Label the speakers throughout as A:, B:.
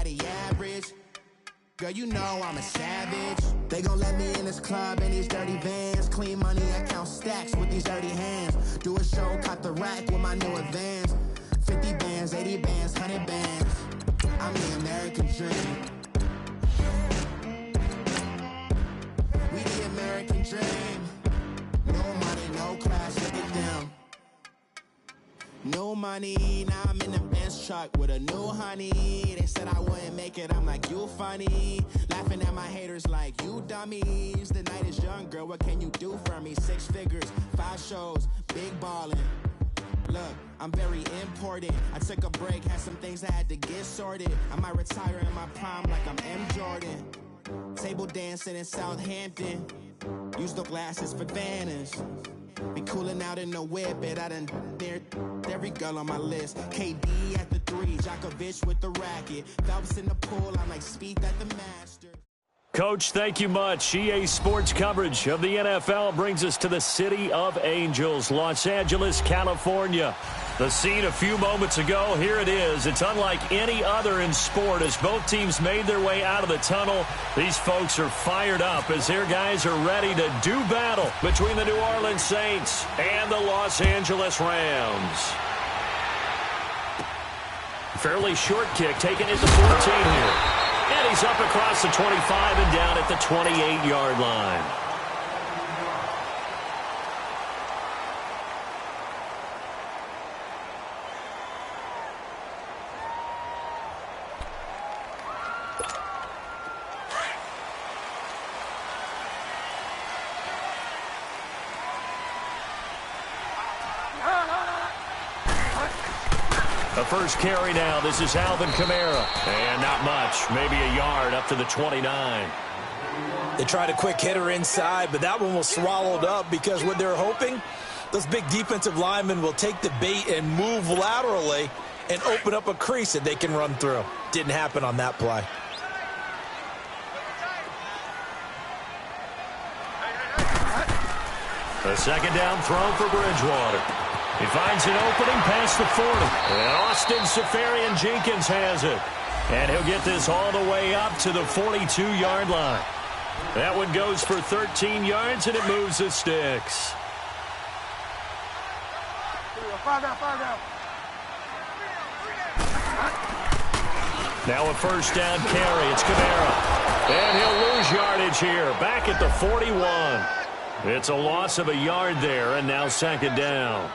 A: nobody average. Girl, you know I'm a savage. They gon' let me in this club in these dirty vans. Clean money, I count stacks with these dirty hands. Do a show, cop the rack with my new advance. 50 bands, 80 bands, 100 bands. I'm the American dream. We the American dream. No money, no class, look at them. No money, now I'm in the Benz truck with a new honey. They said I wouldn't make it, I'm like, you funny. Laughing at my haters like, you dummies. The night is young, girl, what can you do for me? 6 figures, 5 shows, big ballin'. Look, I'm very important. I took a break, had some things I had to get sorted. I might retire in my prime like I'm M. Jordan. Table dancing in Southampton. Use the glasses for Vanish. Be cooling out in the whip, but I done dared every girl on my list. KD at the 3, Djokovic with the racket. Phelps in the pool, I'm like Speed at the Masters.
B: Coach, thank you much. EA Sports coverage of the NFL brings us to the City of Angels, Los Angeles, California. The scene a few moments ago, here it is. It's unlike any other in sport as both teams made their way out of the tunnel. These folks are fired up as their guys are ready to do battle between the New Orleans Saints and the Los Angeles Rams. Fairly short kick taken at the 14 here. And he's up across the 25 and down at the 28-yard line. The first carry now. This is Alvin Kamara. And not much. Maybe a yard up to the 29.
C: They tried a quick hitter inside, but that one was swallowed up because what they're hoping, those big defensive linemen will take the bait and move laterally and open up a crease that they can run through. Didn't happen on that play.
B: The second down throw for Bridgewater. He finds an opening past the 40. And Austin Seferian-Jenkins has it. And he'll get this all the way up to the 42-yard line. That one goes for 13 yards, and it moves the sticks. Now a first down carry. It's Kamara. And he'll lose yardage here. Back at the 41. It's a loss of a yard there, and now second down.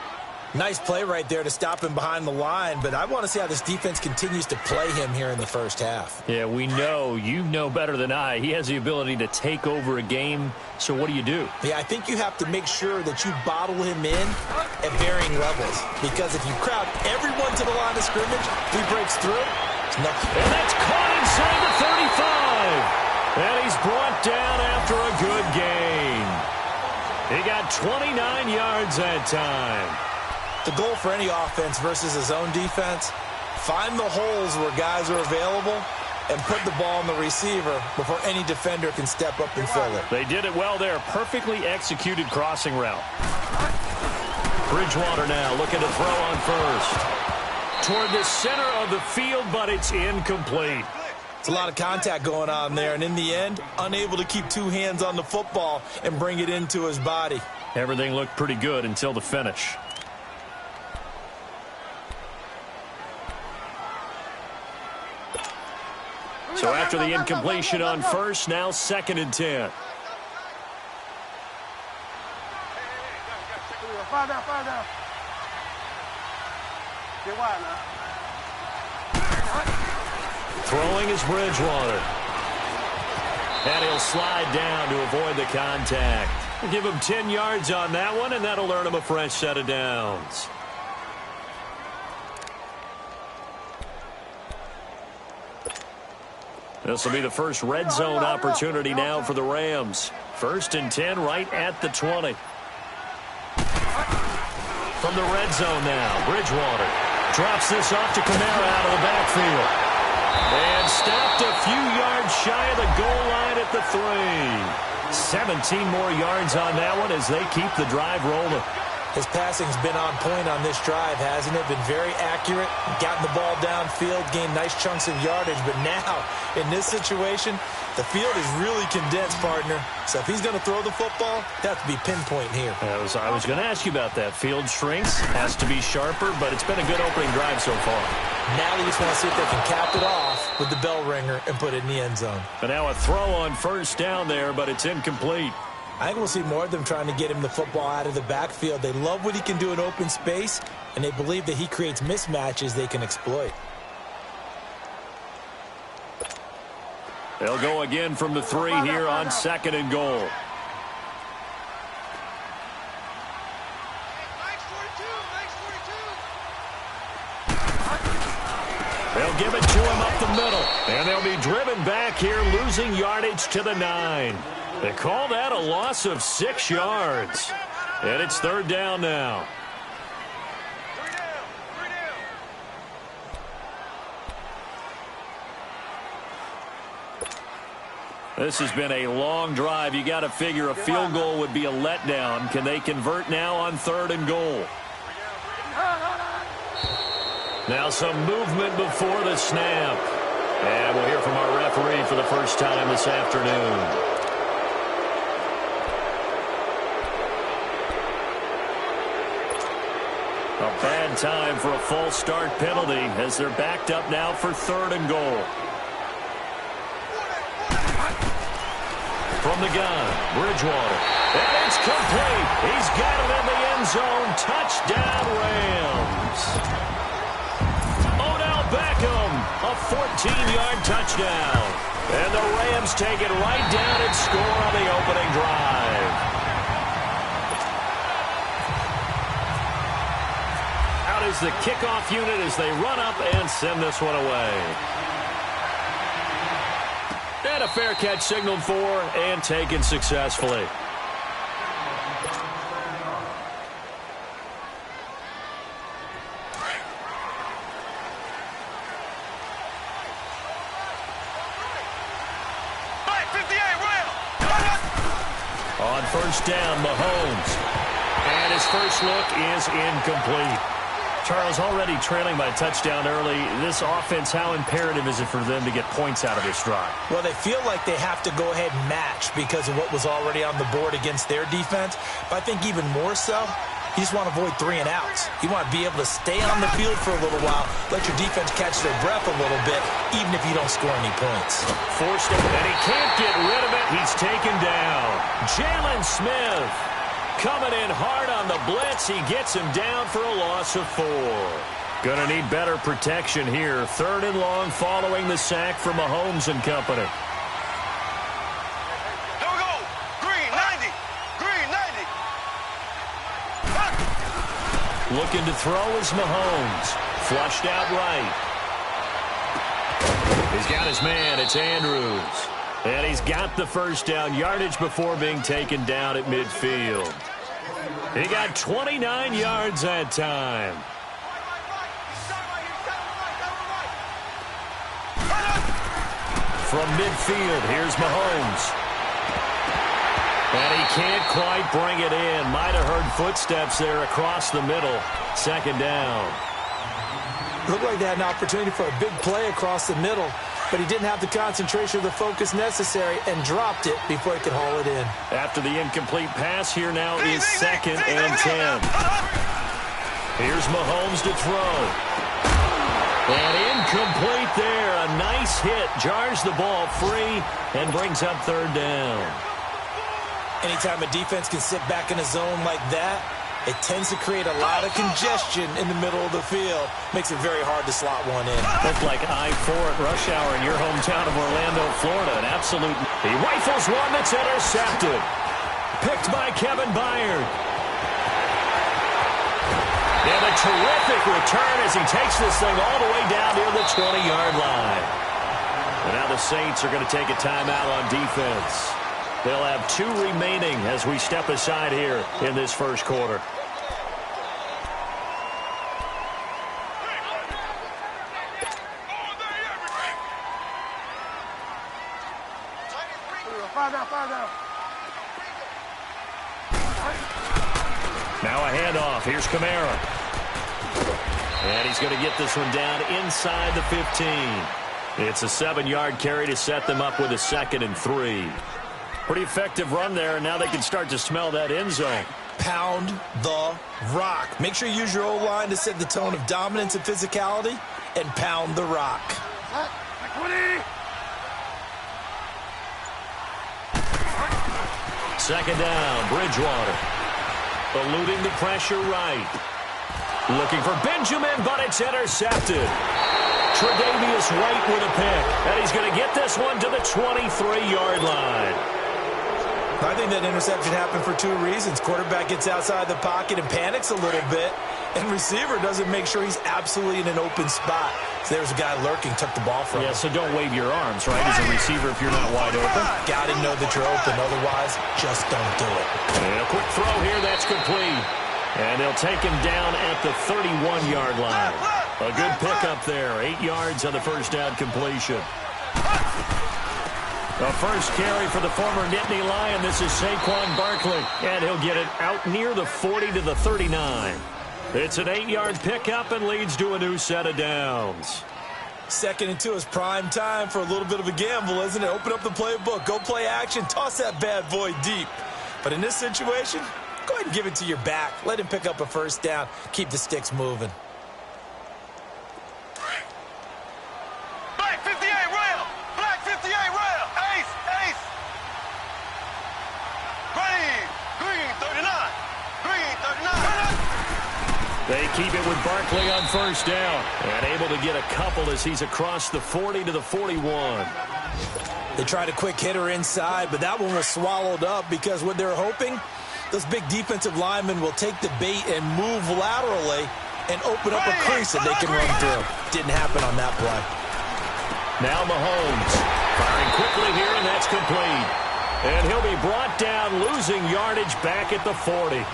C: Nice play right there to stop him behind the line, but I want to see how this defense continues to play him here in the first half.
B: Yeah, we know. You know better than I. He has the ability to take over a game, so what do you do?
C: Yeah, I think you have to make sure that you bottle him in at varying levels, because if you crowd everyone to the line of scrimmage, if he breaks through, it's nothing.
B: And that's caught inside the 35. And he's brought down after a good gain. He got 29 yards that time.
C: The goal for any offense versus his own defense, find the holes where guys are available and put the ball on the receiver before any defender can step up and fill it.
B: They did it well there. Perfectly executed crossing route. Bridgewater now looking to throw on first. Toward the center of the field, but it's incomplete.
C: It's a lot of contact going on there, and in the end, unable to keep 2 hands on the football and bring it into his body.
B: Everything looked pretty good until the finish. So after the incompletion on first, now 2nd and 10. Throwing is Bridgewater. And he'll slide down to avoid the contact. We'll give him 10 yards on that one, and that'll earn him a fresh set of downs. This will be the first red zone opportunity now for the Rams. 1st and 10 right at the 20. From the red zone now, Bridgewater drops this off to Kamara out of the backfield. And stopped a few yards shy of the goal line at the 3. 17 more yards on that one as they keep the drive rolling.
C: His passing's been on point on this drive, hasn't it? Been very accurate, gotten the ball downfield, gained nice chunks of yardage. But now, in this situation, the field is really condensed, partner. So if he's going to throw the football, it has to be pinpoint here.
B: I was going to ask you about that. Field shrinks, has to be sharper, but it's been a good opening drive so far.
C: Now they just want to see if they can cap it off with the bell ringer and put it in the end zone.
B: But now a throw on first down there, but it's incomplete.
C: I think we'll see more of them trying to get him the football out of the backfield. They love what he can do in open space, and they believe that he creates mismatches they can exploit.
B: They'll go again from the 3 here on 2nd and goal. They'll give it to him up the middle, and they'll be driven back here, losing yardage to the 9. They call that a loss of 6 yards. And it's 3rd down now. This has been a long drive. You got to figure a field goal would be a letdown. Can they convert now on 3rd and goal? Now some movement before the snap. And we'll hear from our referee for the first time this afternoon. A bad time for a false start penalty as they're backed up now for 3rd and goal. From the gun, Bridgewater. And it's complete. He's got it in the end zone. Touchdown, Rams. Odell Beckham, a 14-yard touchdown. And the Rams take it right down and score on the opening drive. Out is the kickoff unit as they run up and send this one away. And a fair catch signaled for and taken successfully. On first down, Mahomes. And his first look is incomplete. Charles, already trailing by a touchdown early. This offense, how imperative is it for them to get points out of this drive?
C: Well, they feel like they have to go ahead and match because of what was already on the board against their defense. But I think even more so, you just want to avoid 3 and outs. You want to be able to stay on the field for a little while, let your defense catch their breath a little bit, even if you don't score any points.
B: Forced it, and he can't get rid of it. He's taken down. Jalen Smith coming in hard on the blitz. He gets him down for a loss of 4. Gonna need better protection here. 3rd and long following the sack from Mahomes and company.
D: Go. Green, 90. Green, 90.
B: Looking to throw is Mahomes. Flushed out right. He's got his man. It's Andrews. And he's got the first down, yardage before being taken down at midfield. He got 29 yards that time. From midfield, here's Mahomes. And he can't quite bring it in. Might have heard footsteps there across the middle. 2nd down.
C: Looked like they had an opportunity for a big play across the middle, but he didn't have the concentration or the focus necessary and dropped it before he could haul it in.
B: After the incomplete pass, here now is 2nd and 10. Here's Mahomes to throw. And incomplete there. A nice hit. Jars the ball free and brings up 3rd down.
C: Anytime a defense can sit back in a zone like that, it tends to create a lot of congestion in the middle of the field. Makes it very hard to slot one in.
B: Looked like I-4 at rush hour in your hometown of Orlando, Florida. An absolute... He rifles one that's intercepted. Picked by Kevin Byard. And a terrific return as he takes this thing all the way down near the 20-yard line. And now the Saints are going to take a timeout on defense. They'll have 2 remaining as we step aside here in this first quarter. Now a handoff. Here's Kamara. And he's going to get this one down inside the 15. It's a 7-yard carry to set them up with a 2nd and 3. Pretty effective run there, and now they can start to smell that end zone.
C: Pound the rock. Make sure you use your O-line to set the tone of dominance and physicality, and pound the rock.
B: Second down, Bridgewater. Eluding the pressure right. Looking for Benjamin, but it's intercepted. Tre'Davious White with a pick, and he's going to get this one to the 23-yard line.
C: I think that interception happened for 2 reasons. Quarterback gets outside the pocket and panics a little bit, and receiver doesn't make sure he's absolutely in an open spot. So there's a guy lurking, took the ball from him.
B: Yeah, so don't wave your arms, right, as a receiver if you're not wide open.
C: Got to know that you're open, otherwise just don't do it.
B: And a quick throw here, that's complete. And they'll take him down at the 31-yard line. A good pickup there, 8 yards on the first down completion. The first carry for the former Nittany Lion. This is Saquon Barkley, and he'll get it out near the 40 to the 39. It's an 8-yard pickup and leads to a new set of downs.
C: 2nd and 2 is prime time for a little bit of a gamble, isn't it? Open up the playbook, go play action, toss that bad boy deep. But in this situation, go ahead and give it to your back. Let him pick up a first down. Keep the sticks moving.
D: Black 58 rail. Black 58 rail. Ace. Ace. Green 39. Green 39.
B: They keep it with Barkley on first down. And able to get a couple as he's across the 40 to the 41.
C: They tried a quick hitter inside, but that one was swallowed up because what they're hoping, those big defensive linemen will take the bait and move laterally and open up a crease that they can run through. Didn't happen on that play.
B: Now Mahomes firing quickly here, and that's complete. And he'll be brought down, losing yardage back at the 40.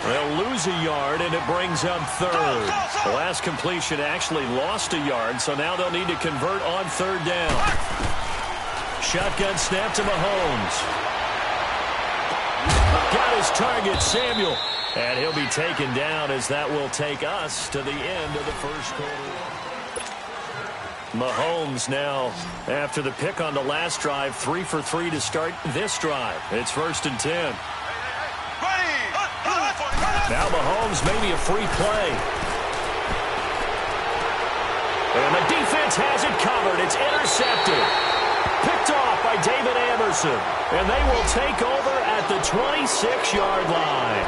B: They'll lose a yard, and it brings up 3rd. The last completion actually lost a yard, so now they'll need to convert on 3rd down. Shotgun snap to Mahomes. Got his target, Samuel. And he'll be taken down as that will take us to the end of the first quarter. Mahomes now, after the pick on the last drive, 3 for 3 to start this drive. It's 1st and 10. Now Mahomes, maybe a free play. And the defense has it covered. It's intercepted. Picked off by David Anderson. And they will take over at the 26-yard line.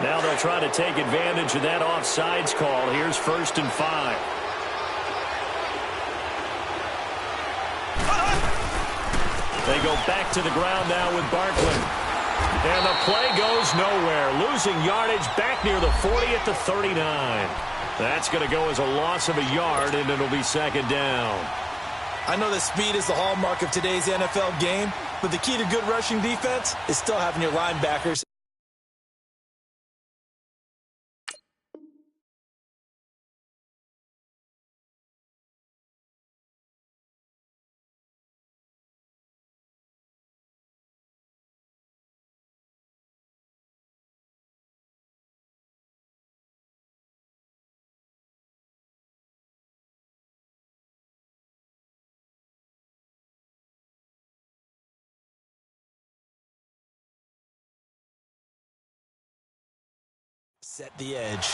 B: Now they'll try to take advantage of that offsides call. Here's 1st and 5. They go back to the ground now with Barkley. And the play goes nowhere. Losing yardage back near the 40 at the 39. That's going to go as a loss of a yard, and it'll be 2nd down.
C: I know that speed is the hallmark of today's NFL game, but the key to good rushing defense is still having your linebackers. Set the edge.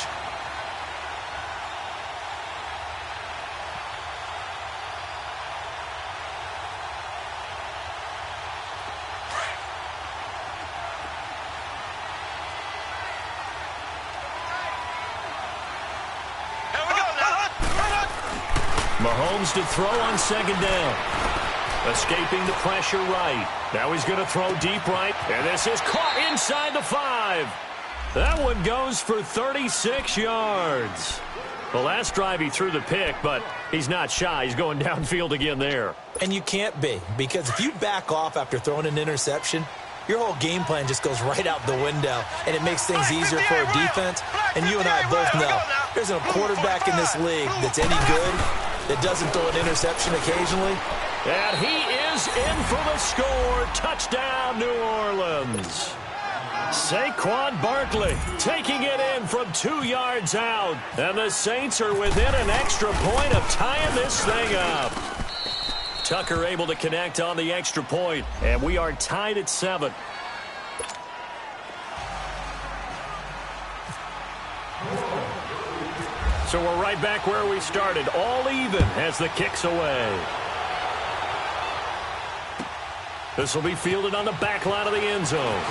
B: Mahomes to throw on 2nd down. Escaping the pressure right. Now he's going to throw deep right. And this is caught inside the 5. That one goes for 36 yards. The last drive he threw the pick, but he's not shy. He's going downfield again there.
C: And you can't be, because if you back off after throwing an interception, your whole game plan just goes right out the window, and it makes things easier for a defense. And you and I both know there's a quarterback in this league that's any good that doesn't throw an interception occasionally.
B: And he is in for the score. Touchdown, New Orleans. Saquon Barkley taking it in from 2 yards out. And the Saints are within an extra point of tying this thing up. Tucker able to connect on the extra point. And we are tied at 7. So we're right back where we started. All even as the kick's away. This will be fielded on the back line of the end zone.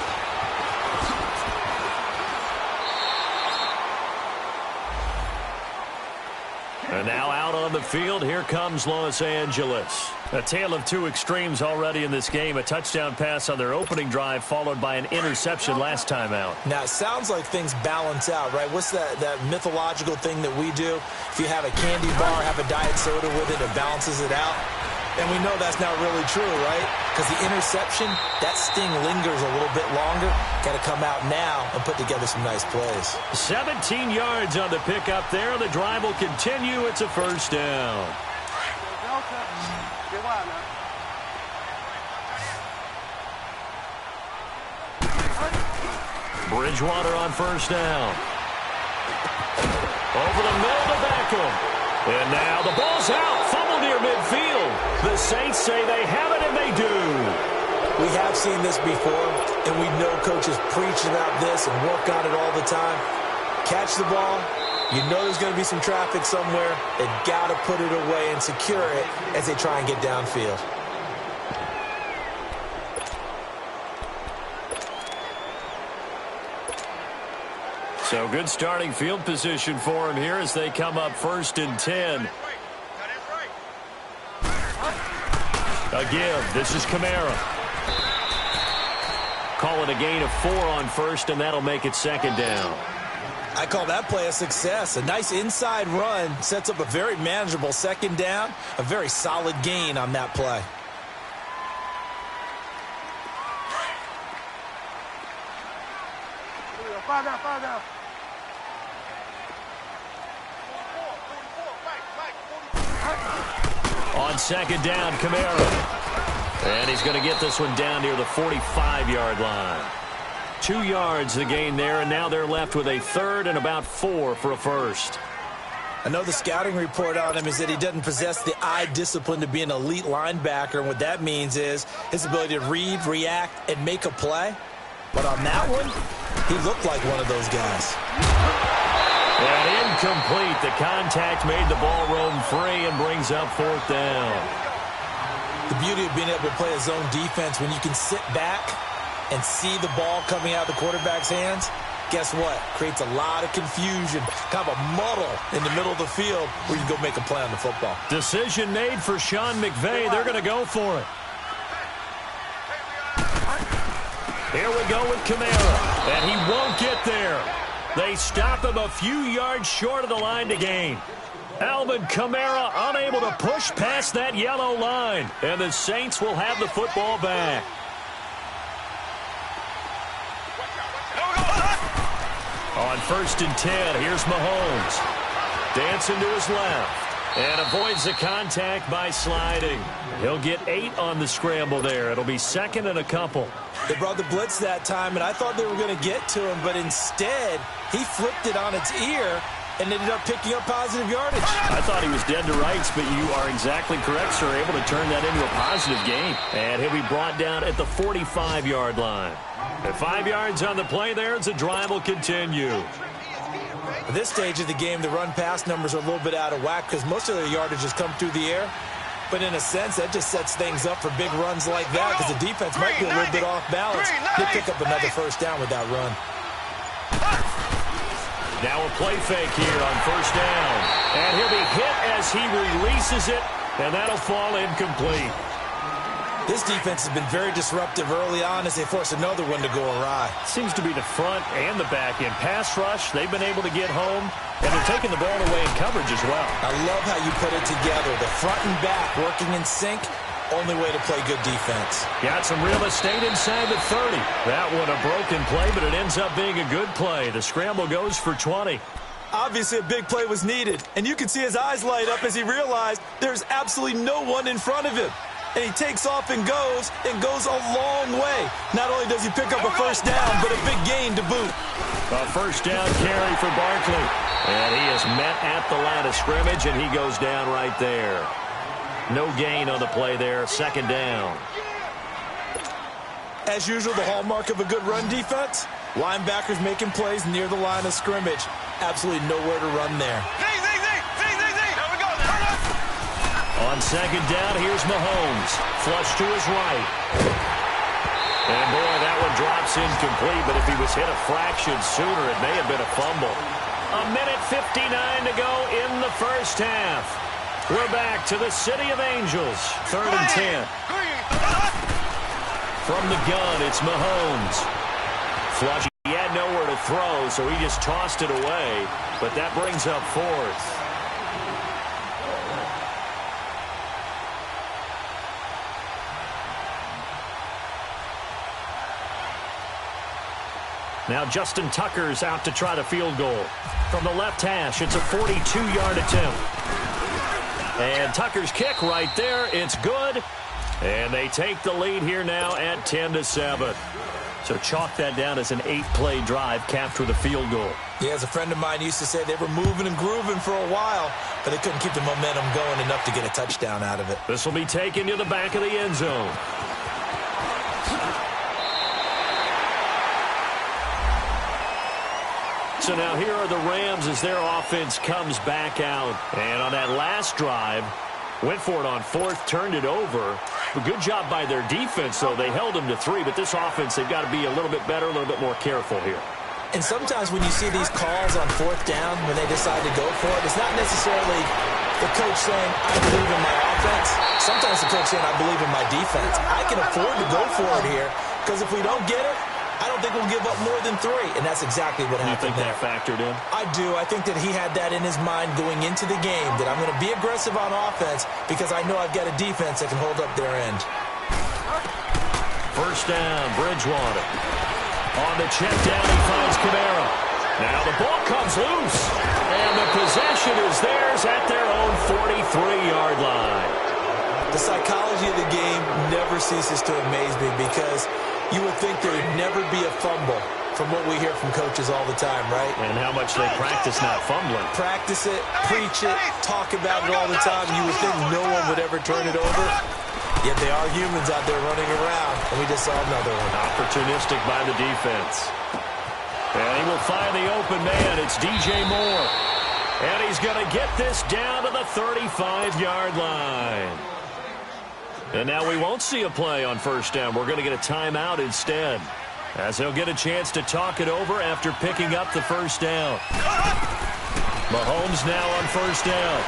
B: And now out on the field, here comes Los Angeles. A tale of two extremes already in this game. A touchdown pass on their opening drive, followed by an interception last time out.
C: Now, it sounds like things balance out, right? What's that mythological thing that we do? If you have a candy bar, have a diet soda with it, it balances it out. And we know that's not really true, right? Because the interception, that sting lingers a little bit longer. Got to come out now and put together some nice plays.
B: 17 yards on the pickup there. The drive will continue. It's a first down. Bridgewater on first down. Over the middle to Beckham. And now the ball's out. Fumble near midfield. The Saints say they have it, and they do.
C: We have seen this before, and we know coaches preach about this and work on it all the time. Catch the ball. You know there's going to be some traffic somewhere. They've got to put it away and secure it as they try and get downfield.
B: So good starting field position for him here as they come up 1st and 10. A give. This is Kamara. Call it a gain of 4 on first, and that'll make it 2nd down.
C: I call that play a success. A nice inside run sets up a very manageable 2nd down. A very solid gain on that play.
D: Five down.
B: On 2nd down, Kamara. And he's going to get this one down near the 45-yard line. 2 yards the gain there, and now they're left with a 3rd and about 4 for a first.
C: I know the scouting report on him is that he doesn't possess the eye discipline to be an elite linebacker, and what that means is his ability to read, react, and make a play. But on that one, he looked like one of those guys.
B: And incomplete. The contact made the ball roam free and brings up 4th down.
C: The beauty of being able to play a zone defense when you can sit back and see the ball coming out of the quarterback's hands, guess what? Creates a lot of confusion, kind of a muddle in the middle of the field where you can go make a play on the football.
B: Decision made for Sean McVay. They're going to go for it. Here we go with Kamara, and he won't get there. They stop him a few yards short of the line to gain. Alvin Kamara unable to push past that yellow line, and the Saints will have the football back. On 1st and 10, here's Mahomes. Dancing to his left. And avoids the contact by sliding. He'll get 8 on the scramble there. It'll be 2nd and a couple.
C: They brought the blitz that time, and I thought they were going to get to him, but instead, he flipped it on its ear and ended up picking up positive yardage.
B: I thought he was dead to rights, but you are exactly correct, sir. Able to turn that into a positive gain. And he'll be brought down at the 45-yard line. At 5 yards on the play there, the drive will continue.
C: At this stage of the game, the run-pass numbers are a little bit out of whack because most of their yardage has come through the air. But in a sense, that just sets things up for big runs like that because the defense might be a little bit off balance. They pick up another first down with that run.
B: Now a play fake here on 1st down. And he'll be hit as he releases it, and that'll fall incomplete.
C: This defense has been very disruptive early on as they force another one to go awry.
B: Seems to be the front and the back end. Pass rush, they've been able to get home, and they're taking the ball away in coverage as well.
C: I love how you put it together. The front and back working in sync, only way to play good defense.
B: Got some real estate inside the 30. That one a broken play, but it ends up being a good play. The scramble goes for 20.
C: Obviously, a big play was needed, and you can see his eyes light up as he realized there's absolutely no one in front of him. And he takes off and goes a long way. Not only does he pick up a first down, but a big gain to boot.
B: A first down carry for Barkley. And he is met at the line of scrimmage, and he goes down right there. No gain on the play there, second down.
C: As usual, the hallmark of a good run defense, linebackers making plays near the line of scrimmage. Absolutely nowhere to run there.
B: On second down, here's Mahomes. Flush to his right. And boy, that one drops incomplete, but if he was hit a fraction sooner, it may have been a fumble. A minute 59 to go in the first half. We're back to the City of Angels. 3rd and 10. From the gun, it's Mahomes. Flush. He had nowhere to throw, so he just tossed it away. But that brings up 4th. Now Justin Tucker's out to try the field goal. From the left hash, it's a 42-yard attempt. And Tucker's kick right there, it's good. And they take the lead here now at 10-7. So chalk that down as an 8-play drive capped with a field goal.
C: Yeah, as a friend of mine used to say, they were moving and grooving for a while, but they couldn't keep the momentum going enough to get a touchdown out of it.
B: This will be taken to the back of the end zone. So now here are the Rams as their offense comes back out. And on that last drive, went for it on 4th, turned it over. A good job by their defense, though. They held them to 3, but this offense, they've got to be a little bit better, a little bit more careful here.
C: And sometimes when you see these calls on 4th down, when they decide to go for it, it's not necessarily the coach saying, I believe in my offense. Sometimes the coach saying, I believe in my defense. I can afford to go for it here, because if we don't get it, I don't think we'll give up more than 3, and that's exactly what happened there.
B: You think that factored in?
C: I do. I think that he had that in his mind going into the game, that I'm going to be aggressive on offense because I know I've got a defense that can hold up their end.
B: First down, Bridgewater. On the check down, he finds Kamara. Now the ball comes loose, and the possession is theirs at their own 43-yard line.
C: The psychology of the game never ceases to amaze me because you would think there would never be a fumble from what we hear from coaches all the time, right?
B: And how much they practice not fumbling.
C: Practice it, preach it, talk about it all the time. You would think no one would ever turn it over. Yet they are humans out there running around, and we just saw another one.
B: Opportunistic by the defense. And he will find the open man. It's DJ Moore. And he's going to get this down to the 35-yard line. And now we won't see a play on first down. We're going to get a timeout instead, as he'll get a chance to talk it over after picking up the first down. Mahomes now on first down,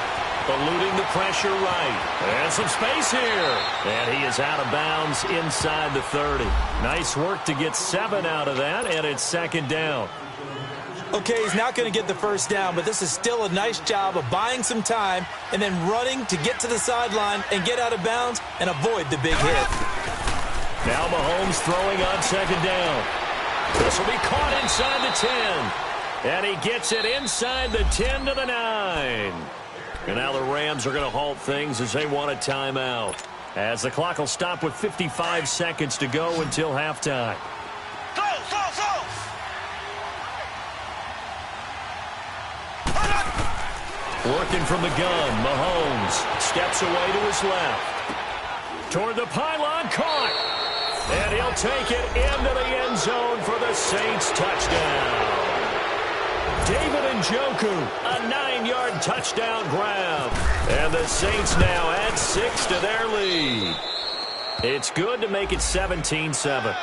B: eluding the pressure right. And some space here. And he is out of bounds inside the 30. Nice work to get 7 out of that, and it's second down.
C: Okay, he's not going to get the first down, but this is still a nice job of buying some time and then running to get to the sideline and get out of bounds and avoid the big hit.
B: Now Mahomes throwing on second down. This will be caught inside the 10. And he gets it inside the 10 to the 9. And now the Rams are going to halt things as they want a timeout, as the clock will stop with 55 seconds to go until halftime. Working from the gun, Mahomes steps away to his left. Toward the pylon, caught. And he'll take it into the end zone for the Saints touchdown. David Njoku, a 9-yard touchdown grab. And the Saints now add 6 to their lead. It's good to make it 17-7.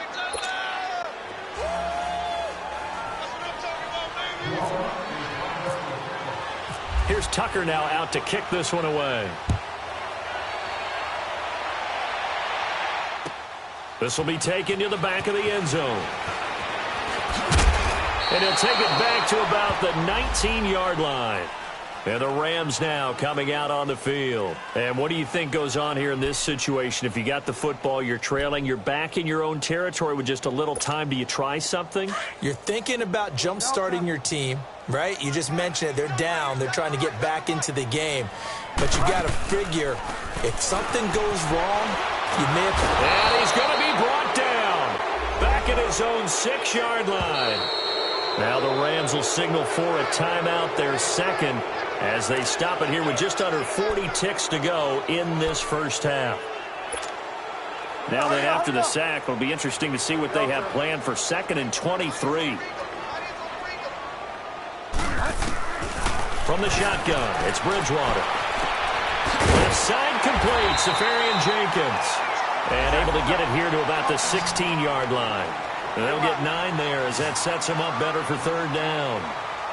B: Here's Tucker now out to kick this one away. This will be taken to the back of the end zone. And he'll take it back to about the 19-yard line. And the Rams now coming out on the field. And what do you think goes on here in this situation? If you got the football, you're trailing, you're back in your own territory with just a little time. Do you try something?
C: You're thinking about jump-starting your team. Right? You just mentioned it. They're down. They're trying to get back into the game. But you got to figure, if something goes wrong, you may have...
B: And he's going to be brought down. Back at his own 6-yard line. Now the Rams will signal for a timeout, their second, as they stop it here with just under 40 ticks to go in this first half. Now then, after the sack, it'll be interesting to see what they have planned for 2nd and 23. From the shotgun, it's Bridgewater. Left side complete, Safarian Jenkins. And able to get it here to about the 16-yard line. And they'll get 9 there as that sets them up better for 3rd down.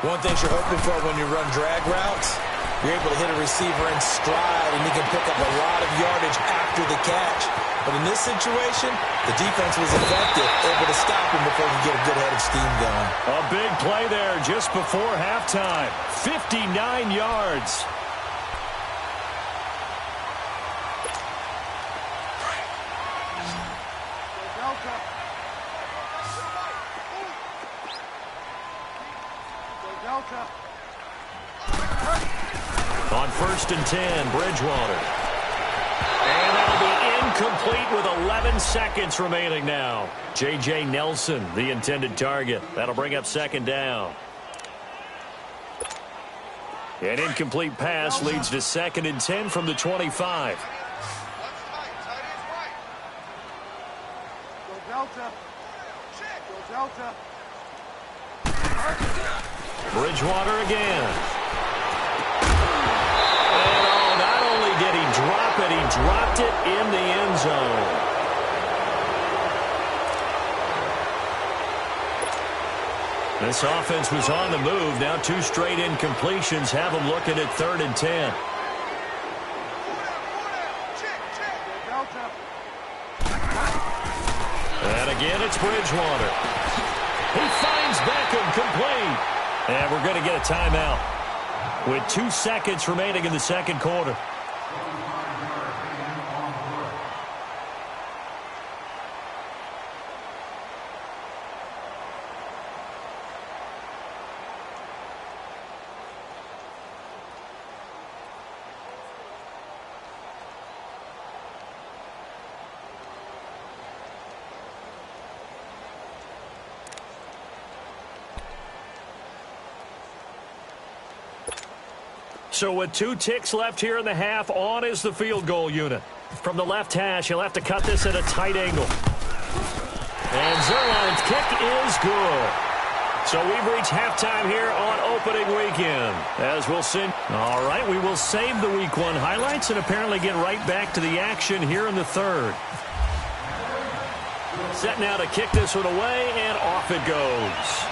C: One thing you're hoping for when you run drag routes, you're able to hit a receiver in stride, and you can pick up a lot of yardage after the catch. But in this situation, the defense was effective, able to stop him before he get a good head of steam going.
B: A big play there just before halftime. 59 yards. On 1st and 10, Bridgewater. And that'll be incomplete with 11 seconds remaining now. J.J. Nelson, the intended target. That'll bring up 2nd down. An incomplete pass leads to 2nd and 10 from the 25. Bridgewater again. And not only did he drop it, he dropped it in the end zone. This offense was on the move. Now 2 straight incompletions have them looking at 3rd and 10. And again, it's Bridgewater. He finds Beckham complete. And we're going to get a timeout with 2 seconds remaining in the 2nd quarter. So with 2 ticks left here in the half, on is the field goal unit. From the left hash, he'll have to cut this at a tight angle. And Zerline's kick is good. So we've reached halftime here on opening weekend. As we'll send... All right, we will save the Week 1 highlights and apparently get right back to the action here in the 3rd. Set now to kick this one away, and off it goes.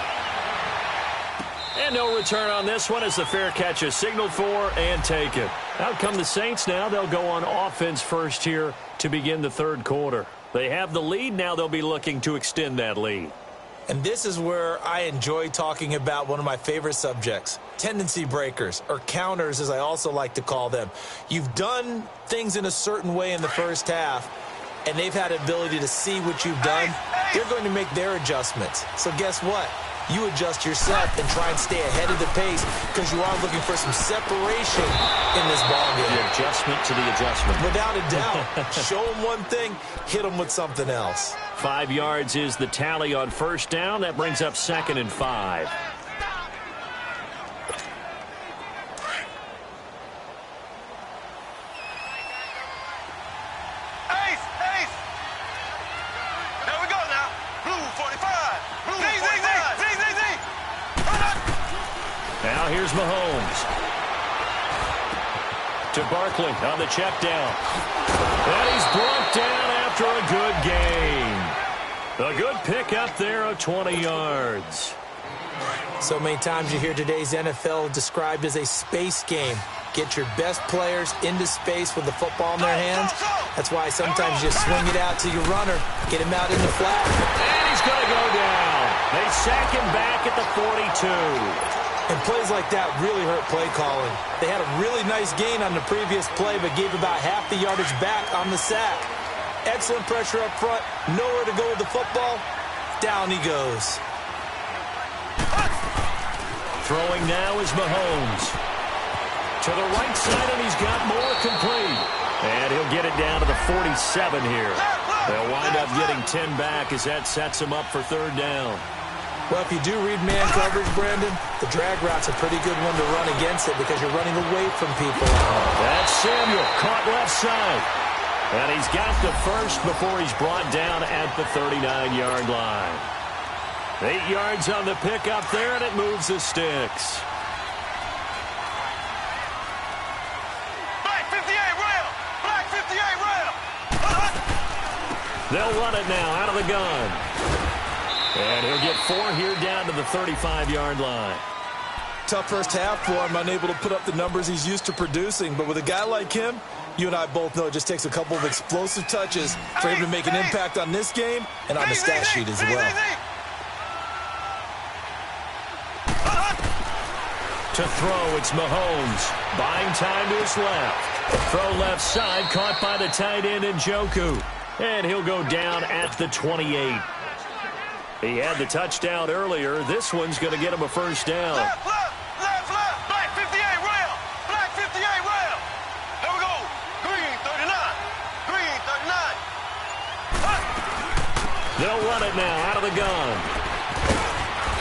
B: And no return on this one as the fair catch is signaled for and taken. Out come the Saints now. They'll go on offense first here to begin the 3rd quarter. They have the lead. Now they'll be looking to extend that lead.
C: And this is where I enjoy talking about one of my favorite subjects, tendency breakers, or counters as I also like to call them. You've done things in a certain way in the first half, and they've had the ability to see what you've done. They're going to make their adjustments. So guess what? You adjust yourself and try and stay ahead of the pace because you are looking for some separation in this ballgame.
B: The adjustment to the adjustment.
C: Without a doubt. Show them one thing, hit them with something else.
B: 5 yards is the tally on 1st down. That brings up 2nd and 5. Now here's Mahomes. To Barkley on the check down. And he's brought down after a good gain. A good pickup there of 20 yards.
C: So many times you hear today's NFL described as a space game. Get your best players into space with the football in their hands. That's why sometimes you swing it out to your runner, get him out in the flat.
B: And he's going to go down. They sack him back at the 42.
C: And plays like that really hurt play calling. They had a really nice gain on the previous play, but gave about half the yardage back on the sack. Excellent pressure up front. Nowhere to go with the football. Down he goes.
B: Throwing now is Mahomes. To the right side, and he's got more complete. And he'll get it down to the 47 here. They'll wind up getting 10 back as that sets him up for third down.
C: Well, if you do read man coverage, Brandon, the drag route's a pretty good one to run against it because you're running away from people.
B: That's Samuel, caught left side. And he's got the first before he's brought down at the 39-yard line. 8 yards on the pickup there, and it moves the sticks.
D: Black 58 rail! Black 58 rail!
B: They'll run it now out of the gun. And he'll get 4 here down to the 35-yard line.
C: Tough first half for him, unable to put up the numbers he's used to producing. But with a guy like him, you and I both know it just takes a couple of explosive touches for him to make an impact on this game and on the stat sheet as well.
B: To throw, it's Mahomes. Buying time to his left. Throw left side, caught by the tight end Njoku. And he'll go down at the 28. He had the touchdown earlier. This one's going to get him a first down.
D: Left, Black 58 rail! Black 58 rail! Here we go. Green 39. Green 39.
B: They'll run it now out of the gun.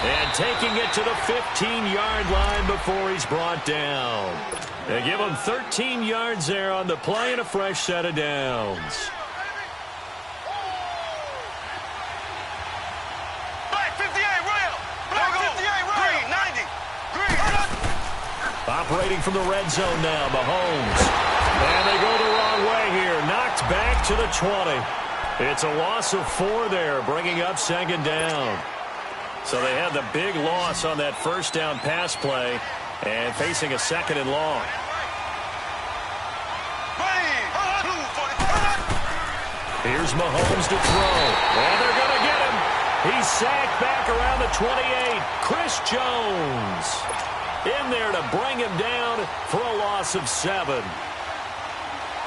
B: And taking it to the 15-yard line before he's brought down. They give him 13 yards there on the play and a fresh set of downs. Operating from the red zone now, Mahomes. And they go the wrong way here. Knocked back to the 20. It's a loss of 4 there, bringing up second down. So they had the big loss on that first down pass play and facing a second and long. Here's Mahomes to throw. And they're going to get him. He's sacked back around the 28. Chris Jones in there to bring him down for a loss of 7.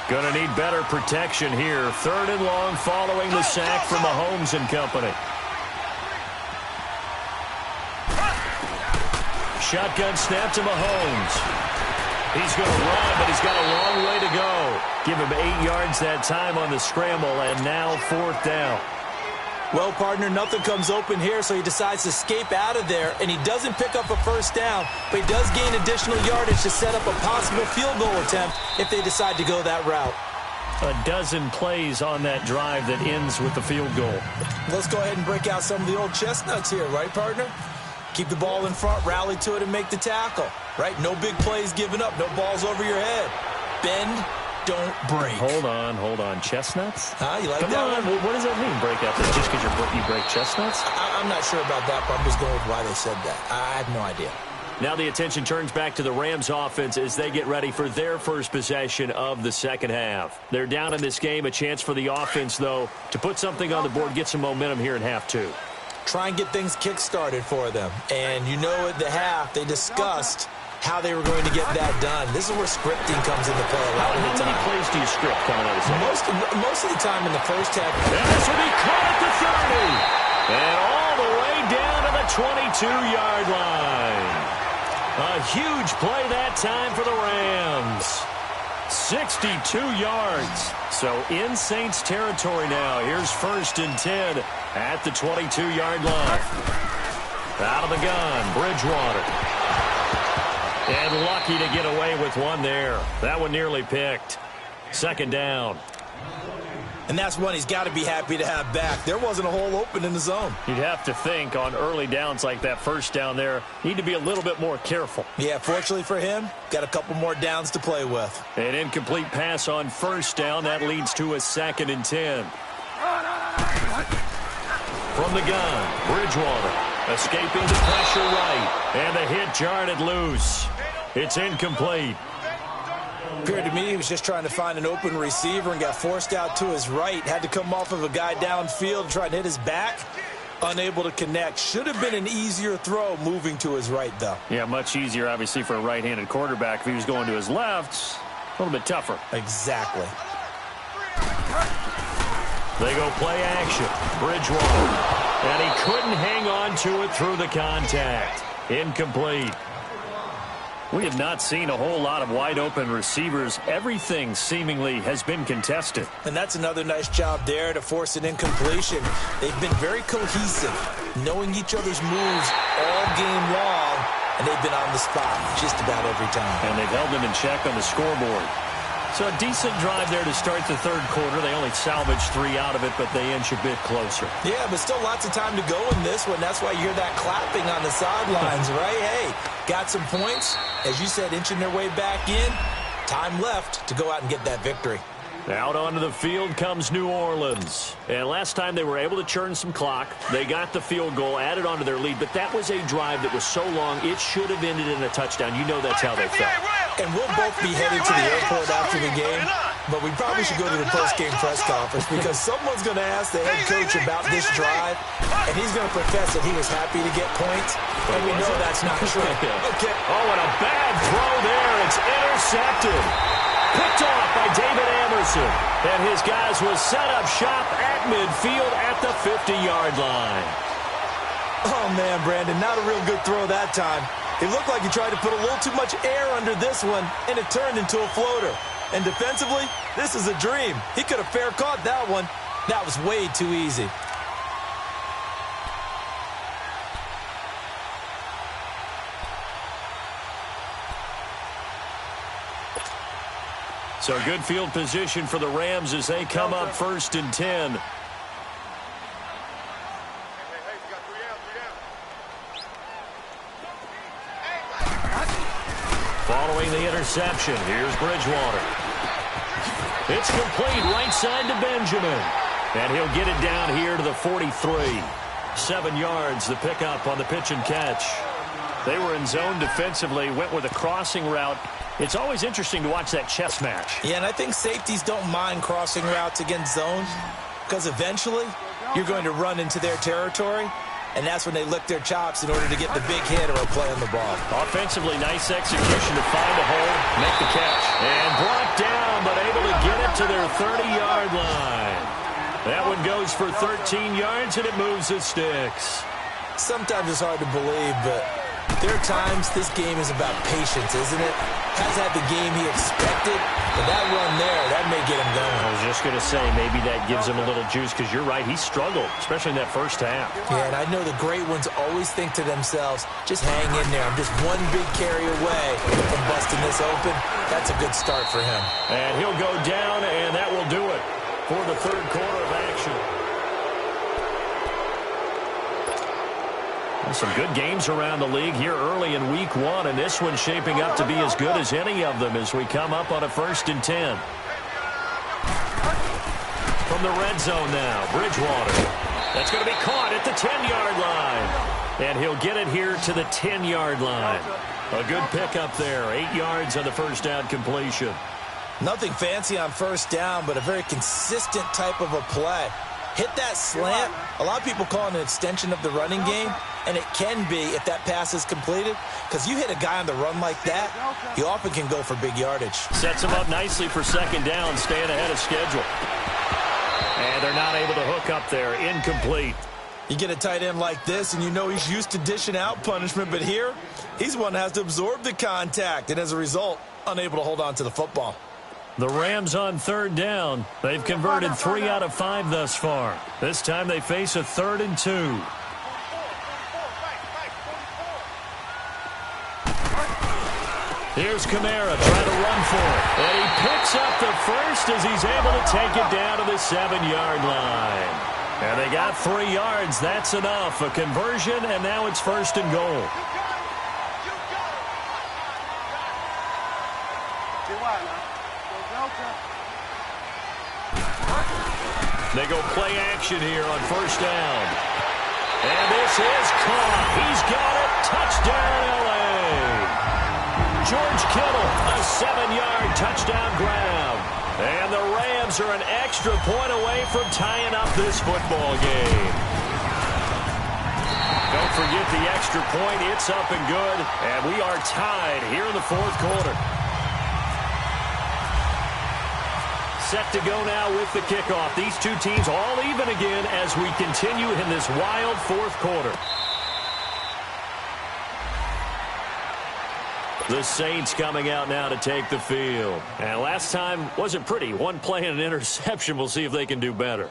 B: Going to need better protection here. Third and long following the sack from Mahomes and company. Shotgun snap to Mahomes. He's going to run, but he's got a long way to go. Give him 8 yards that time on the scramble, and now fourth down.
C: Well, partner, nothing comes open here, so he decides to escape out of there, and he doesn't pick up a first down, but he does gain additional yardage to set up a possible field goal attempt if they decide to go that route.
B: A dozen plays on that drive that ends with the field goal.
C: Let's go ahead and break out some of the old chestnuts here, right, partner? Keep the ball in front, rally to it, and make the tackle, right? No big plays given up, no balls over your head. Bend, don't break.
B: Hold on. Chestnuts?
C: You like
B: Come
C: that
B: on.
C: one?
B: What does that mean, break out? Just because you break chestnuts?
C: I'm not sure about that, but I'm just going with why they said that. I have no idea.
B: Now the attention turns back to the Rams offense as they get ready for their first possession of the second half. They're down in this game. A chance for the offense, though, to put something on the board, get some momentum here in half 2.
C: Try and get things kick-started for them. And you know at the half, they discussed how they were going to get that done. This is where scripting comes into play a lot of the time.
B: How many plays do you script coming out of this?
C: Most of the time in the first half.
B: And this will be caught at the 30. And all the way down to the 22-yard line. A huge play that time for the Rams. 62 yards. So in Saints territory now. Here's first and 10 at the 22-yard line. Out of the gun, Bridgewater. And lucky to get away with one there. That one nearly picked. Second down.
C: And that's one he's got to be happy to have back. There wasn't a hole open in the zone.
B: You'd have to think on early downs like that first down there, need to be a little bit more careful.
C: Yeah, fortunately for him, got a couple more downs to play with.
B: An incomplete pass on first down. That leads to a second and 10. From the gun, Bridgewater escaping the pressure right. And the hit jarred it loose. It's incomplete.
C: Appeared to me he was just trying to find an open receiver and got forced out to his right. Had to come off of a guy downfield to try and hit his back. Unable to connect. Should have been an easier throw moving to his right, though.
B: Yeah, much easier, obviously, for a right-handed quarterback. If he was going to his left, a little bit tougher.
C: Exactly.
B: They go play action. Bridgewater. And he couldn't hang on to it through the contact. Incomplete. We have not seen a whole lot of wide-open receivers. Everything seemingly has been contested.
C: And that's another nice job there to force an incompletion. They've been very cohesive, knowing each other's moves all game long, and they've been on the spot just about every time.
B: And they've held them in check on the scoreboard. So a decent drive there to start the third quarter. They only salvaged 3 out of it, but they inch a bit closer.
C: Yeah, but still lots of time to go in this one. That's why you hear that clapping on the sidelines, right? Hey, got some points. As you said, inching their way back in. Time left to go out and get that victory.
B: Out onto the field comes New Orleans. And last time they were able to churn some clock. They got the field goal, added onto their lead. But that was a drive that was so long, it should have ended in a touchdown. You know that's how they felt.
C: And we'll both be headed to the airport after the game, but we probably should go to the post-game press conference because someone's going to ask the head coach about this drive, and he's going to profess that he was happy to get points, and we know that's not true. Okay.
B: Oh, and a bad throw there. It's intercepted. Picked off by David Anderson. And his guys will set up shop at midfield at the 50-yard line.
C: Oh, man, Brandon, not a real good throw that time. It looked like he tried to put a little too much air under this one, and it turned into a floater. And defensively, this is a dream. He could have fair caught that one. That was way too easy.
B: So good field position for the Rams as they come up 1st and 10. Following the interception, here's Bridgewater. It's complete right side to Benjamin. And he'll get it down here to the 43. 7 yards, the pickup on the pitch and catch. They were in zone defensively, went with a crossing route. It's always interesting to watch that chess match.
C: Yeah, and I think safeties don't mind crossing routes against zone because eventually you're going to run into their territory, and that's when they lick their chops in order to get the big hit or a play on the ball.
B: Offensively, nice execution to find a hole, make the catch. And brought down, but able to get it to their 30-yard line. That one goes for 13 yards, and it moves the sticks.
C: Sometimes it's hard to believe, but there are times this game is about patience, isn't it? Has had the game he expected, but that run there, that may get him going.
B: I was just going to say, maybe that gives him a little juice, because you're right, he struggled, especially in that first half.
C: Yeah, and I know the great ones always think to themselves, just hang in there. I'm just one big carry away from busting this open. That's a good start for him.
B: And he'll go down, and that will do it for the third quarter of action. Some good games around the league here early in week 1, and this one's shaping up to be as good as any of them as we come up on a 1st and 10. From the red zone now, Bridgewater. That's going to be caught at the 10-yard line. And he'll get it here to the 10-yard line. A good pickup there, 8 yards on the first down completion.
C: Nothing fancy on first down, but a very consistent type of a play. Hit that slant. A lot of people call it an extension of the running game, and it can be if that pass is completed, because you hit a guy on the run like that, he often can go for big yardage.
B: Sets him up nicely for second down, staying ahead of schedule. And they're not able to hook up there. Incomplete.
C: You get a tight end like this, and you know he's used to dishing out punishment, but here, he's one that has to absorb the contact, and as a result, unable to hold on to the football.
B: The Rams on third down. They've converted 3 out of 5 thus far. This time they face a 3rd and 2. Here's Kamara trying to run for it. And he picks up the first as he's able to take it down to the 7-yard line. And they got 3 yards. That's enough. A conversion, and now it's 1st and goal. They go play action here on first down. And this is caught. He's got it. Touchdown, L.A. George Kittle, a 7-yard touchdown grab. And the Rams are an extra point away from tying up this football game. Don't forget the extra point. It's up and good. And we are tied here in the fourth quarter. Set to go now with the kickoff. These two teams all even again as we continue in this wild fourth quarter. The Saints coming out now to take the field. And last time wasn't pretty. One play and an interception. We'll see if they can do better.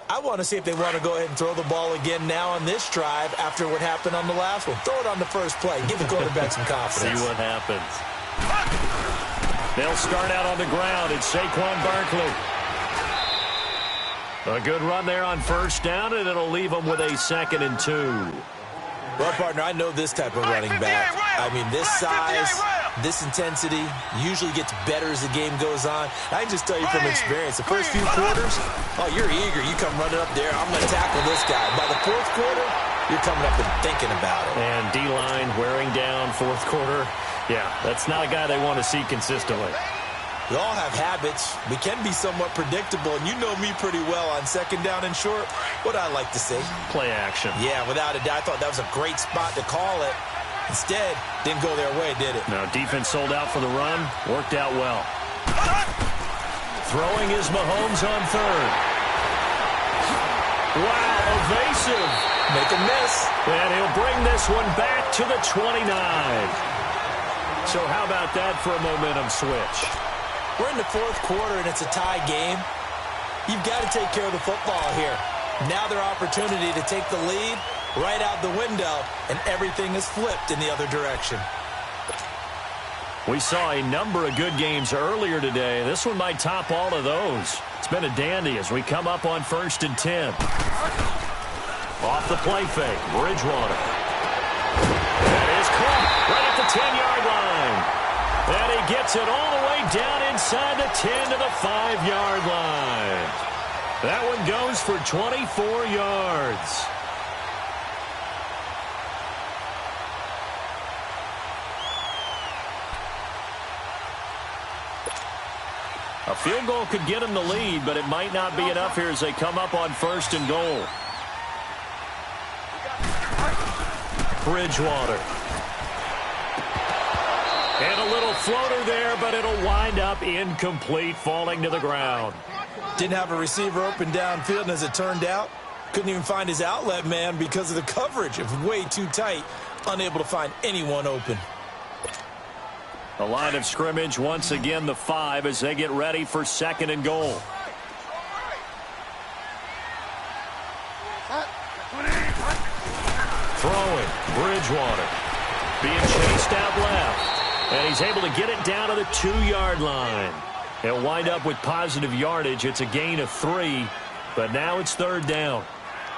C: I want to see if they want to go ahead and throw the ball again now on this drive after what happened on the last one. Throw it on the first play. Give the quarterback some confidence.
B: See what happens. They'll start out on the ground. It's Saquon Barkley. A good run there on first down, and it'll leave them with a 2nd and 2.
C: Well, partner, I know this type of running back. I mean, this size, this intensity usually gets better as the game goes on. I can just tell you from experience, the first few quarters, oh, you're eager. You come running up there, I'm going to tackle this guy. By the 4th quarter, you're coming up and thinking about it.
B: And D-line wearing down 4th quarter. Yeah, that's not a guy they want to see consistently.
C: We all have habits. We can be somewhat predictable, and you know me pretty well on 2nd down and short. What I like to say?
B: Play action.
C: Yeah, without a doubt. I thought that was a great spot to call it. Instead, didn't go their way, did it?
B: No, defense sold out for the run. Worked out well. Throwing is Mahomes on 3rd. Wow, evasive.
C: Make a miss.
B: And he'll bring this one back to the 29. So how about that for a momentum switch?
C: We're in the 4th quarter, and it's a tie game. You've got to take care of the football here. Now their opportunity to take the lead right out the window, and everything is flipped in the other direction.
B: We saw a number of good games earlier today. This one might top all of those. It's been a dandy as we come up on 1st and 10. Off the play fake, Bridgewater. That is caught right at the 10-yard line. And he gets it all the way down inside the 10 to the 5-yard line. That one goes for 24 yards. A field goal could get him the lead, but it might not be enough here as they come up on 1st and goal. Bridgewater. And a little floater there, but it'll wind up incomplete, falling to the ground.
C: Didn't have a receiver open downfield, and as it turned out, couldn't even find his outlet man because of the coverage. It was way too tight, unable to find anyone open.
B: The line of scrimmage, once again, the 5 as they get ready for 2nd and goal. Throwing, Bridgewater. Being chased out left. And he's able to get it down to the 2-yard line. He'll wind up with positive yardage. It's a gain of 3, but now it's 3rd down.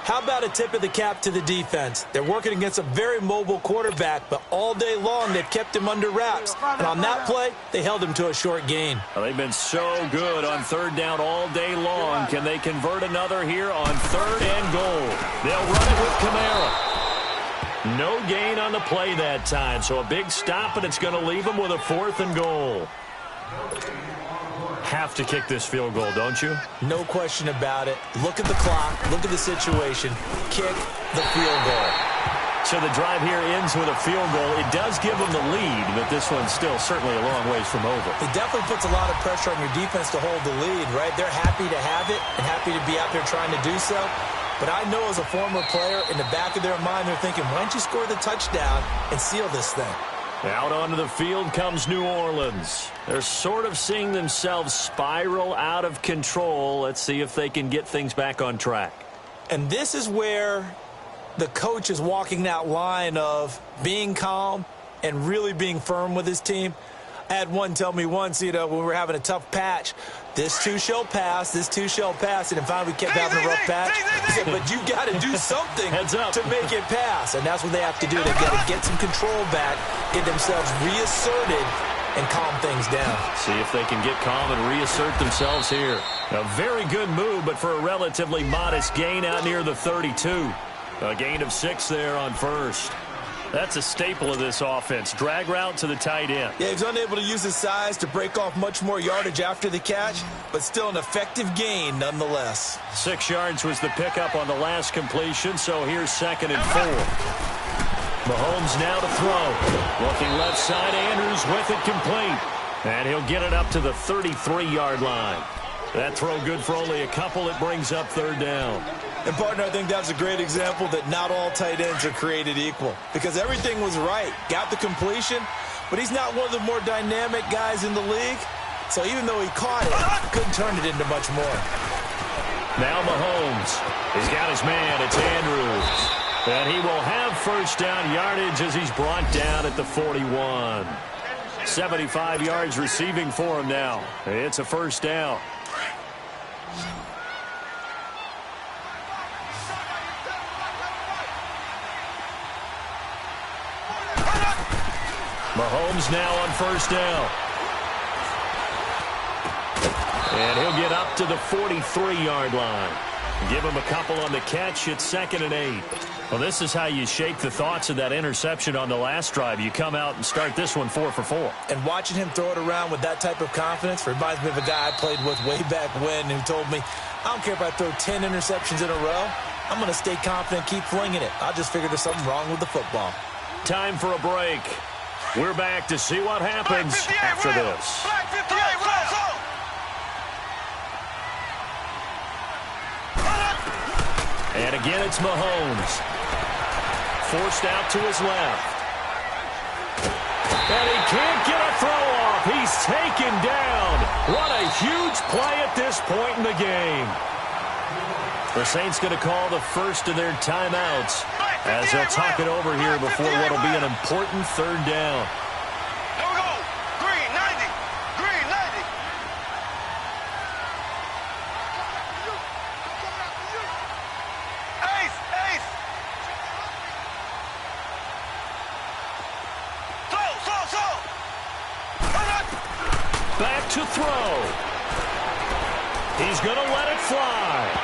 C: How about a tip of the cap to the defense? They're working against a very mobile quarterback, but all day long they've kept him under wraps. And on that play, they held him to a short gain.
B: Well, they've been so good on 3rd down all day long. Can they convert another here on 3rd and goal? They'll run it with Kamara. No gain on the play that time, so a big stop, and it's going to leave them with a 4th and goal. Have to kick this field goal, don't you?
C: No question about it. Look at the clock. Look at the situation. Kick the field goal.
B: So the drive here ends with a field goal. It does give them the lead, but this one's still certainly a long ways from over.
C: It definitely puts a lot of pressure on your defense to hold the lead, right? They're happy to have it and happy to be out there trying to do so. But I know as a former player, in the back of their mind, they're thinking, why don't you score the touchdown and seal this thing?
B: Out onto the field comes New Orleans. They're sort of seeing themselves spiral out of control. Let's see if they can get things back on track.
C: And this is where the coach is walking that line of being calm and really being firm with his team. I had one tell me once, when we were having a tough patch, this too shall pass, this too shall pass. And finally we kept having a rough patch. He said, but you got to do something to make it pass. And that's what they have to do. They've got to get some control back, get themselves reasserted, and calm things down.
B: See if they can get calm and reassert themselves here. A very good move, but for a relatively modest gain out near the 32. A gain of 6 there on 1st. That's a staple of this offense. Drag route to the tight end.
C: Yeah, he's unable to use his size to break off much more yardage after the catch, but still an effective gain nonetheless.
B: 6 yards was the pickup on the last completion, so here's 2nd and 4. Mahomes now to throw. Looking left side, Andrews with it complete. And he'll get it up to the 33-yard line. That throw good for only a couple. It brings up 3rd down.
C: And, partner, I think that's a great example that not all tight ends are created equal because everything was right. Got the completion, but he's not one of the more dynamic guys in the league. So even though he caught it, couldn't turn it into much more.
B: Now Mahomes. He's got his man. It's Andrews. And he will have first down yardage as he's brought down at the 41. 75 yards receiving for him now. It's a first down. Mahomes now on first down. And he'll get up to the 43-yard line. Give him a couple on the catch. It's 2nd and 8. Well, this is how you shake the thoughts of that interception on the last drive. You come out and start this one 4 for 4.
C: And watching him throw it around with that type of confidence reminds me of a guy I played with way back when who told me, I don't care if I throw 10 interceptions in a row. I'm going to stay confident, keep flinging it. I just figured there's something wrong with the football.
B: Time for a break. We're back to see what happens after this.
D: Black 58, roll, zone.
B: And again, it's Mahomes. Forced out to his left. And he can't get a throw off. He's taken down. What a huge play at this point in the game. The Saints going to call the first of their timeouts as they'll talk it over here before what will be an important third down.
D: Here we go. Green, 90. Green, 90. Ace, ace. Throw.
B: Back to throw. He's going to let it fly.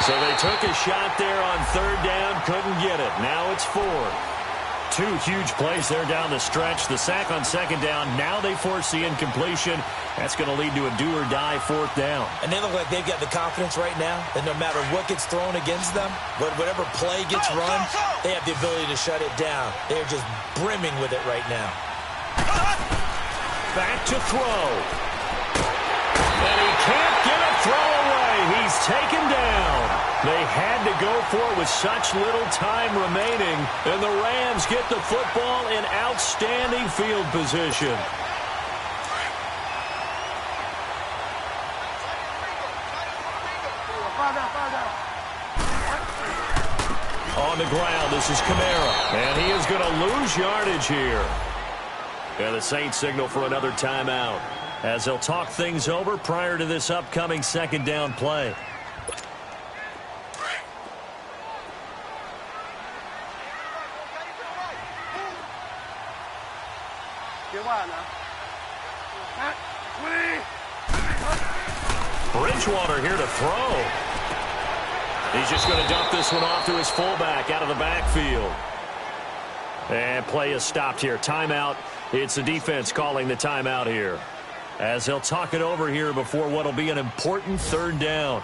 B: So they took a shot there on third down, couldn't get it. Now it's 4. 2 huge plays there down the stretch. The sack on second down. Now they force the incompletion. That's going to lead to a do-or-die fourth down.
C: And they look like they've got the confidence right now that no matter what gets thrown against them, whatever play gets run, they have the ability to shut it down. They are just brimming with it right now.
B: Back to throw. And he can't get a throw away. He's taken down. They had to go for it with such little time remaining, and the Rams get the football in outstanding field position. On the ground, this is Kamara, and he is going to lose yardage here. And the Saints signal for another timeout as they'll talk things over prior to this upcoming second down play. Bridgewater here to throw. He's just going to dump this one off to his fullback out of the backfield. And play is stopped here. Timeout. It's the defense calling the timeout here as they'll talk it over here before what will be an important third down.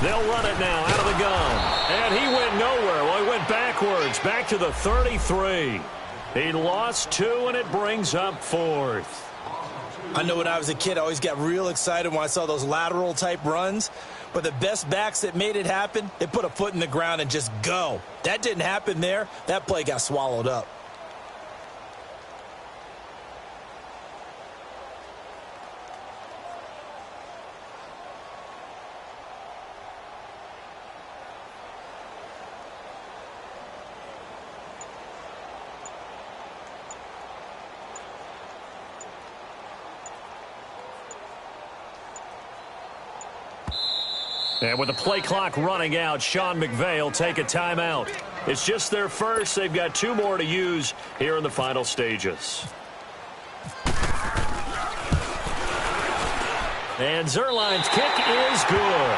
B: They'll run it now out of the gun. And he went nowhere. Well, he went backwards, back to the 33. He lost 2, and it brings up 4th.
C: I know when I was a kid, I always got real excited when I saw those lateral-type runs. But the best backs that made it happen, they put a foot in the ground and just go. That didn't happen there. That play got swallowed up.
B: And with the play clock running out, Sean McVay will take a timeout. It's just their first. They've got 2 more to use here in the final stages. And Zerline's kick is good.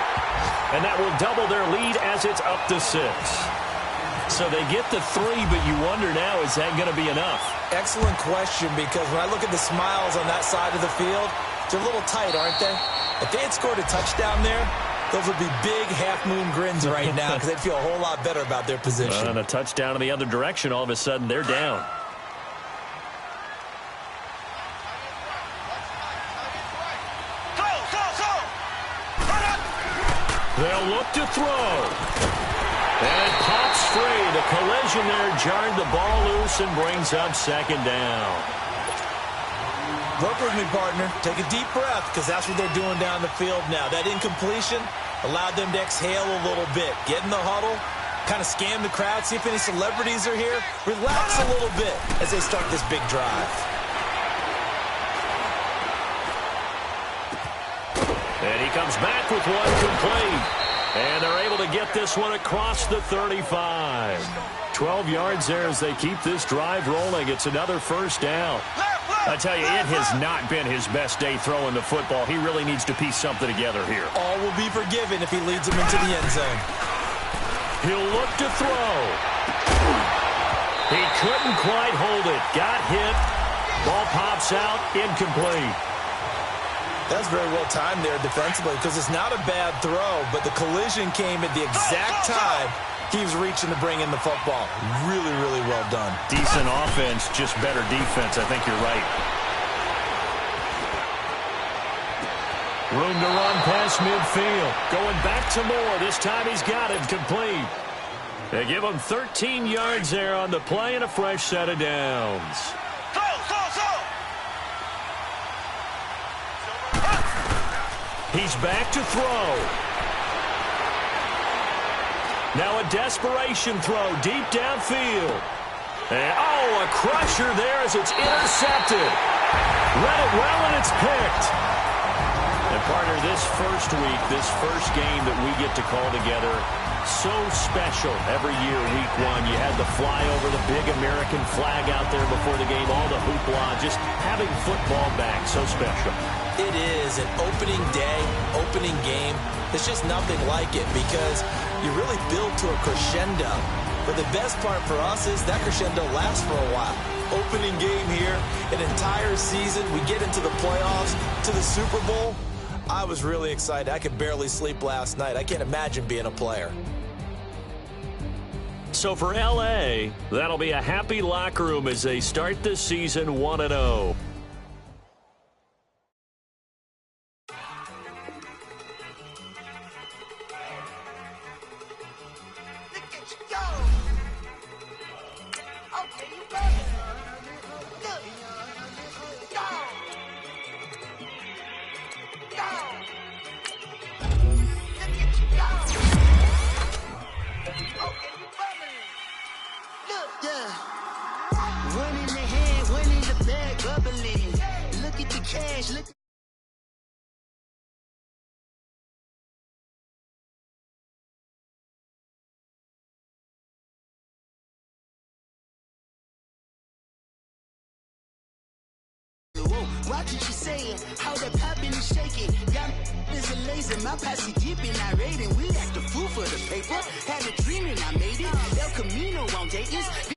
B: And that will double their lead as it's up to 6. So they get the 3, but you wonder now, is that going to be enough?
C: Excellent question, because when I look at the smiles on that side of the field, they're a little tight, aren't they? If they had scored a touchdown there, Those would be big half-moon grins right now because they'd feel a whole lot better about their position.
B: And a touchdown in the other direction, all of a sudden they're down. They'll look to throw. And it pops free. The collision there jarred the ball loose and brings up second down.
C: Work with me, partner. Take a deep breath because that's what they're doing down the field now. That incompletion allowed them to exhale a little bit. Get in the huddle, kind of scan the crowd, see if any celebrities are here. Relax a little bit as they start this big drive.
B: And he comes back with one complete. And they're able to get this one across the 35. 12 yards there as they keep this drive rolling. It's another first down. I tell you, it has not been his best day throwing the football. He really needs to piece something together here.
C: All will be forgiven if he leads them into the end zone.
B: He'll look to throw. He couldn't quite hold it. Got hit. Ball pops out. Incomplete.
C: That's very well timed there defensively because it's not a bad throw, but the collision came at the exact time he was reaching to bring in the football. Really, really well done.
B: Decent offense, just better defense. I think you're right. Room to run past midfield. Going back to Moore. This time he's got it complete. They give him 13 yards there on the play and a fresh set of downs. He's back to throw. Now a desperation throw deep downfield. And, a crusher there as it's intercepted. Read it well, and it's picked. And, partner, this first week, this first game that we get to call together, so special every year, week one. You had the flyover, the big American flag out there before the game, all the hoopla, just having football back, so special.
C: It is an opening day, opening game. There's just nothing like it because you really build to a crescendo. But the best part for us is that crescendo lasts for a while. Opening game here, an entire season. We get into the playoffs, to the Super Bowl. I was really excited. I could barely sleep last night. I can't imagine being a player.
B: So for L.A., that'll be a happy locker room as they start this season 1-0.
A: Watch what you saying, how that poppin' and shaking. Got is a laser, my posse deep and irate, and we act a fool for the paper. Had a dream and I made it. El Camino on Dayton's,